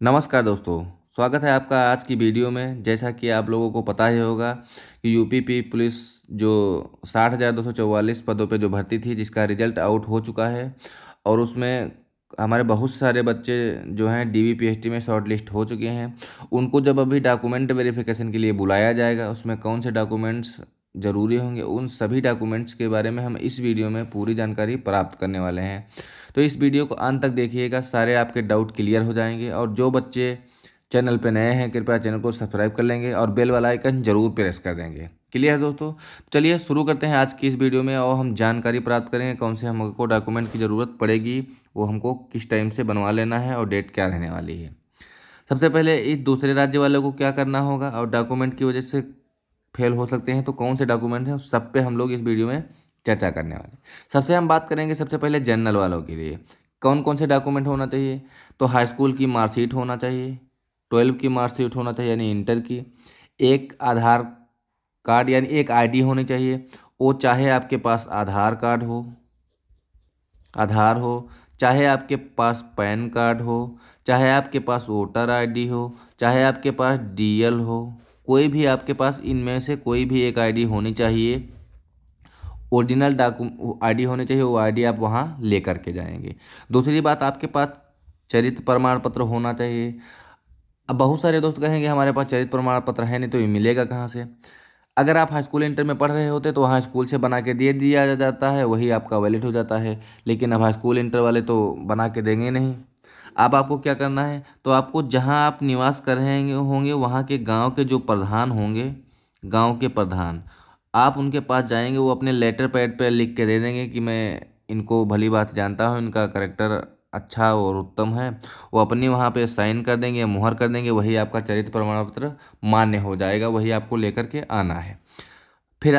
नमस्कार दोस्तों, स्वागत है आपका आज की वीडियो में। जैसा कि आप लोगों को पता ही होगा कि यूपी पुलिस जो 60,244 पदों पे जो भर्ती थी, जिसका रिजल्ट आउट हो चुका है और उसमें हमारे बहुत सारे बच्चे जो हैं डीवीपीएसटी में शॉर्ट लिस्ट हो चुके हैं। उनको जब अभी डॉक्यूमेंट वेरिफिकेशन के लिए बुलाया जाएगा, उसमें कौन से डॉक्यूमेंट्स ज़रूरी होंगे, उन सभी डॉक्यूमेंट्स के बारे में हम इस वीडियो में पूरी जानकारी प्राप्त करने वाले हैं। तो इस वीडियो को अंत तक देखिएगा, सारे आपके डाउट क्लियर हो जाएंगे। और जो बच्चे चैनल पर नए हैं, कृपया चैनल को सब्सक्राइब कर लेंगे और बेल वाला आइकन जरूर प्रेस कर देंगे। क्लियर है दोस्तों? चलिए शुरू करते हैं आज की इस वीडियो में और हम जानकारी प्राप्त करेंगे कौन से हमको डॉक्यूमेंट की ज़रूरत पड़ेगी, वो हमको किस टाइम से बनवा लेना है और डेट क्या रहने वाली है। सबसे पहले इस दूसरे राज्य वालों को क्या करना होगा और डॉक्यूमेंट की वजह से फेल हो सकते हैं तो कौन से डॉक्यूमेंट हैं, उस सब पे हम लोग इस वीडियो में चर्चा करने वाले हैं। सबसे हम बात करेंगे सबसे पहले जनरल वालों के लिए कौन कौन से डॉक्यूमेंट होना चाहिए। तो हाई स्कूल की मार्कशीट होना चाहिए, 12 की मार्कशीट होना चाहिए यानी इंटर की, एक आधार कार्ड यानी एक आईडी होनी चाहिए। वो चाहे आपके पास आधार हो, चाहे आपके पास पैन कार्ड हो, चाहे आपके पास वोटर आईडी हो, चाहे आपके पास डीएल हो, कोई भी आपके पास इनमें से कोई भी एक आईडी होनी चाहिए। ओरिजिनल आईडी होनी चाहिए, वो आईडी आप वहाँ ले करके जाएंगे। दूसरी बात, आपके पास चरित्र प्रमाण पत्र होना चाहिए। अब बहुत सारे दोस्त कहेंगे हमारे पास चरित्र प्रमाण पत्र है नहीं तो ये मिलेगा कहाँ से। अगर आप हाई स्कूल इंटर में पढ़ रहे होते तो वहाँ स्कूल से बना के दे दिया जाता है, वही आपका वैलिड हो जाता है। लेकिन अब हाई स्कूल इंटर वाले तो बना के देंगे नहीं। अब आपको क्या करना है, तो आपको जहाँ आप निवास कर रहे होंगे वहाँ के गांव के जो प्रधान होंगे, गांव के प्रधान, आप उनके पास जाएंगे। वो अपने लेटर पैड पे लिख के दे देंगे कि मैं इनको भली बात जानता हूँ, इनका करेक्टर अच्छा और उत्तम है। वो अपनी वहाँ पे साइन कर देंगे, मुहर कर देंगे, वही आपका चरित्र प्रमाण पत्र मान्य हो जाएगा, वही आपको लेकर के आना है। फिर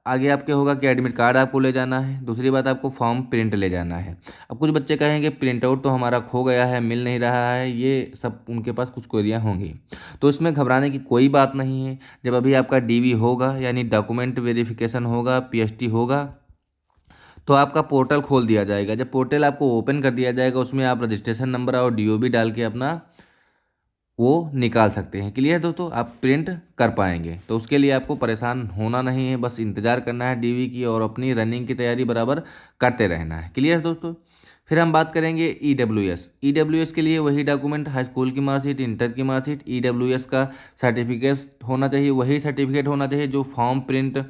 आगे आपके होगा कि एडमिट कार्ड आपको ले जाना है। दूसरी बात, आपको फॉर्म प्रिंट ले जाना है। अब कुछ बच्चे कहेंगे प्रिंट आउट तो हमारा खो गया है, मिल नहीं रहा है, ये सब उनके पास कुछ क्वेरियाँ होंगी। तो इसमें घबराने की कोई बात नहीं है। जब अभी आपका डीवी होगा यानी डॉक्यूमेंट वेरिफिकेशन होगा, पीएसटी होगा, तो आपका पोर्टल खोल दिया जाएगा। जब पोर्टल आपको ओपन कर दिया जाएगा, उसमें आप रजिस्ट्रेशन नंबर और डीओबी डाल के अपना वो निकाल सकते हैं। क्लियर दोस्तों? आप प्रिंट कर पाएंगे, तो उसके लिए आपको परेशान होना नहीं है, बस इंतज़ार करना है डीवी की और अपनी रनिंग की तैयारी बराबर करते रहना है। क्लियर दोस्तों? फिर हम बात करेंगे ईडब्ल्यूएस के लिए वही डॉक्यूमेंट, हाई स्कूल की मार्कशीट, इंटर की मार्कशीट, ईडब्ल्यूएस का सर्टिफिकेट होना चाहिए। वही सर्टिफिकेट होना चाहिए जो फॉर्म प्रिंट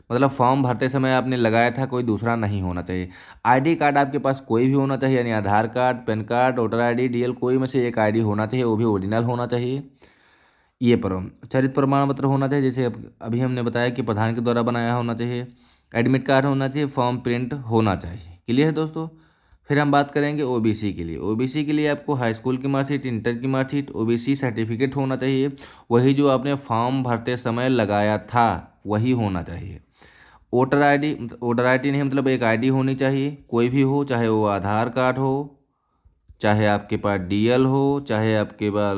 मतलब फॉर्म भरते समय आपने लगाया था, कोई दूसरा नहीं होना चाहिए। आईडी कार्ड आपके पास कोई भी होना चाहिए, यानी Aadhaar card, PAN card, voter ID, DL, कोई में से एक आईडी होना चाहिए, वो भी ओरिजिनल होना चाहिए। ये पर चरित्र प्रमाण पत्र होना चाहिए, जैसे अभी हमने बताया कि प्रधान के द्वारा बनाया होना चाहिए। एडमिट कार्ड होना चाहिए, फॉर्म प्रिंट होना चाहिए। क्लियर है दोस्तों? फिर हम बात करेंगे ओबीसी के लिए। ओबीसी के लिए आपको हाई स्कूल की मार्कशीट, इंटर की मार्कशीट, ओबीसी सर्टिफिकेट होना चाहिए। वही जो आपने फॉर्म भरते समय लगाया था वही होना चाहिए। वोटर आईडी नहीं, मतलब एक आईडी होनी चाहिए, कोई भी हो, चाहे वो आधार कार्ड हो, चाहे आपके पास डीएल हो, चाहे आपके पास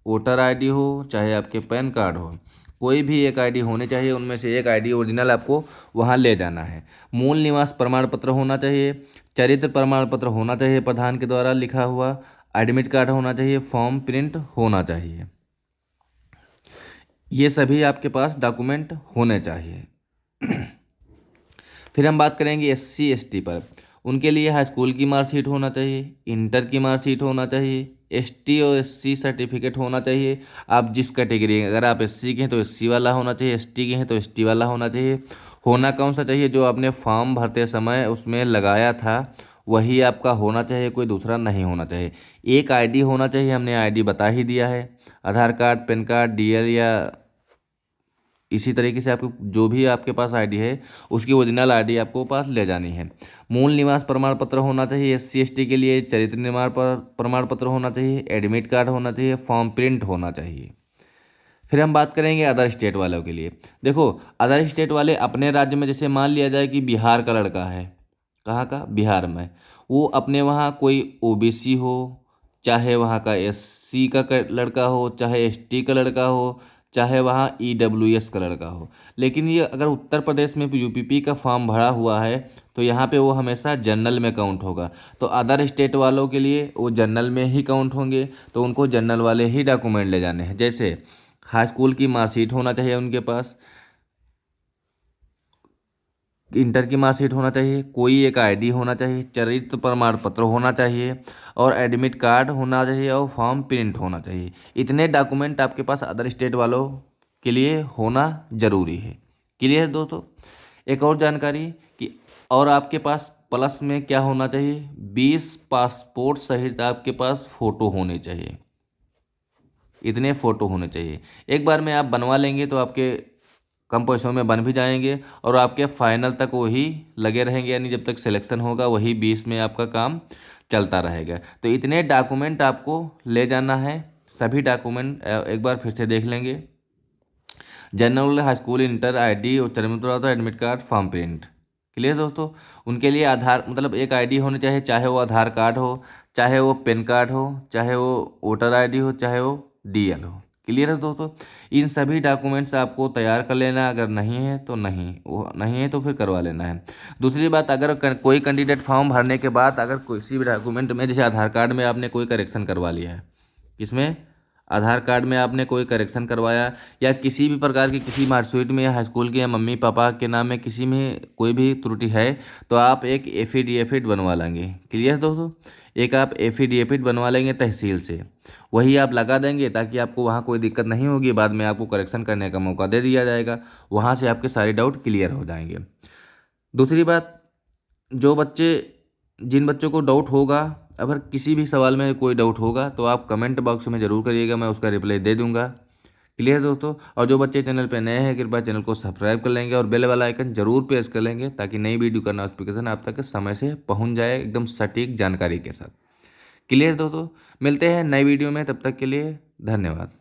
वोटर आईडी हो, चाहे आपके पैन कार्ड हो, कोई भी एक आईडी होनी चाहिए। उनमें से एक आईडी ओरिजिनल आपको वहाँ ले जाना है। मूल निवास प्रमाण पत्र होना चाहिए, चरित्र प्रमाण पत्र होना चाहिए प्रधान के द्वारा लिखा हुआ, एडमिट कार्ड होना चाहिए, फॉर्म प्रिंट होना चाहिए। ये सभी आपके पास डॉक्यूमेंट होने चाहिए। फिर हम बात करेंगे एससी एसटी पर। उनके लिए हाई स्कूल की मार्कशीट होना चाहिए, इंटर की मार्कशीट होना चाहिए, एसटी और एससी सर्टिफिकेट होना चाहिए। आप जिस कैटेगरी, अगर आप एससी के हैं तो एससी वाला होना चाहिए, एसटी के हैं तो एसटी वाला होना चाहिए। होना कौन सा चाहिए? जो आपने फॉर्म भरते समय उसमें लगाया था वही आपका होना चाहिए, कोई दूसरा नहीं होना चाहिए। एक आईडी होना चाहिए, हमने आईडी बता ही दिया है। आधार कार्ड, पैन कार्ड, डीएल या इसी तरीके से आपको जो भी आपके पास आईडी है उसकी ओरिजिनल आईडी आपको पास ले जानी है। मूल निवास प्रमाण पत्र होना चाहिए एससी एसटी के लिए, चरित्र निर्माण प्रमाण पत्र होना चाहिए, एडमिट कार्ड होना चाहिए, फॉर्म प्रिंट होना चाहिए। फिर हम बात करेंगे अदर स्टेट वालों के लिए। देखो, अदर स्टेट वाले अपने राज्य में, जैसे मान लिया जाए कि बिहार का लड़का है, कहाँ का? बिहार में। वो अपने वहाँ कोई ओबीसी हो, चाहे वहाँ का एससी का लड़का हो, चाहे एसटी का लड़का हो, चाहे वहाँ EWS कलर का हो। लेकिन ये अगर उत्तर प्रदेश में UPP का फॉर्म भरा हुआ है तो यहाँ पे वो हमेशा जनरल में काउंट होगा। तो अदर स्टेट वालों के लिए वो जनरल में ही काउंट होंगे, तो उनको जनरल वाले ही डॉक्यूमेंट ले जाने हैं। जैसे हाई स्कूल की मार्कशीट होना चाहिए उनके पास, इंटर की मार्कशीट होना चाहिए, कोई एक ID होना चाहिए, चरित्र प्रमाण पत्र होना चाहिए और एडमिट कार्ड होना चाहिए और फॉर्म प्रिंट होना चाहिए। इतने डॉक्यूमेंट आपके पास अदर स्टेट वालों के लिए होना ज़रूरी है। क्लियर दोस्तों। एक और जानकारी कि और आपके पास प्लस में क्या होना चाहिए, 20 पासपोर्ट सहित आपके पास फ़ोटो होने चाहिए। इतने फ़ोटो होने चाहिए। एक बार में आप बनवा लेंगे तो आपके कम पैसों में बन भी जाएंगे और आपके फाइनल तक वही लगे रहेंगे, यानी जब तक सिलेक्शन होगा वही 20 में आपका काम चलता रहेगा। तो इतने डॉक्यूमेंट आपको ले जाना है। सभी डॉक्यूमेंट एक बार फिर से देख लेंगे। General, high school, inter, ID और चरित्र admit card, form print. Clear दोस्तों। उनके लिए आधार मतलब एक ID होनी चाहिए, चाहे वो आधार कार्ड हो, चाहे वो पैन कार्ड हो, चाहे वो वोटर ID हो, चाहे वो DL हो। क्लियर है दोस्तों। इन सभी डॉक्यूमेंट्स आपको तैयार कर लेना है। अगर नहीं है तो नहीं, वो नहीं है तो फिर करवा लेना है। दूसरी बात, अगर कोई कैंडिडेट फॉर्म भरने के बाद अगर किसी भी डॉक्यूमेंट में, जैसे आधार कार्ड में आपने कोई करेक्शन करवा लिया है, इसमें आधार कार्ड में आपने कोई करेक्शन करवाया या किसी भी प्रकार की किसी मार्कशीट में या हाई स्कूल के या मम्मी पापा के नाम में किसी में कोई भी त्रुटि है तो आप एक एफिडेविट बनवा लेंगे। क्लियर दोस्तों। एक आप एफिडेविट बनवा लेंगे तहसील से, वही आप लगा देंगे ताकि आपको वहाँ कोई दिक्कत नहीं होगी। बाद में आपको करेक्शन करने का मौका दे दिया जाएगा, वहाँ से आपके सारे डाउट क्लियर हो जाएंगे। दूसरी बात, जो बच्चे जिन बच्चों को डाउट होगा, अगर किसी भी सवाल में कोई डाउट होगा तो आप कमेंट बॉक्स में ज़रूर करिएगा, मैं उसका रिप्लाई दे दूंगा। क्लियर दोस्तों। और जो बच्चे चैनल पे नए हैं कृपया चैनल को सब्सक्राइब कर लेंगे और बेल वाला आइकन जरूर प्रेस कर लेंगे ताकि नई वीडियो का नोटिफिकेशन आप तक समय से पहुंच जाए एकदम सटीक जानकारी के साथ। क्लियर दोस्तों। मिलते हैं नई वीडियो में, तब तक के लिए धन्यवाद।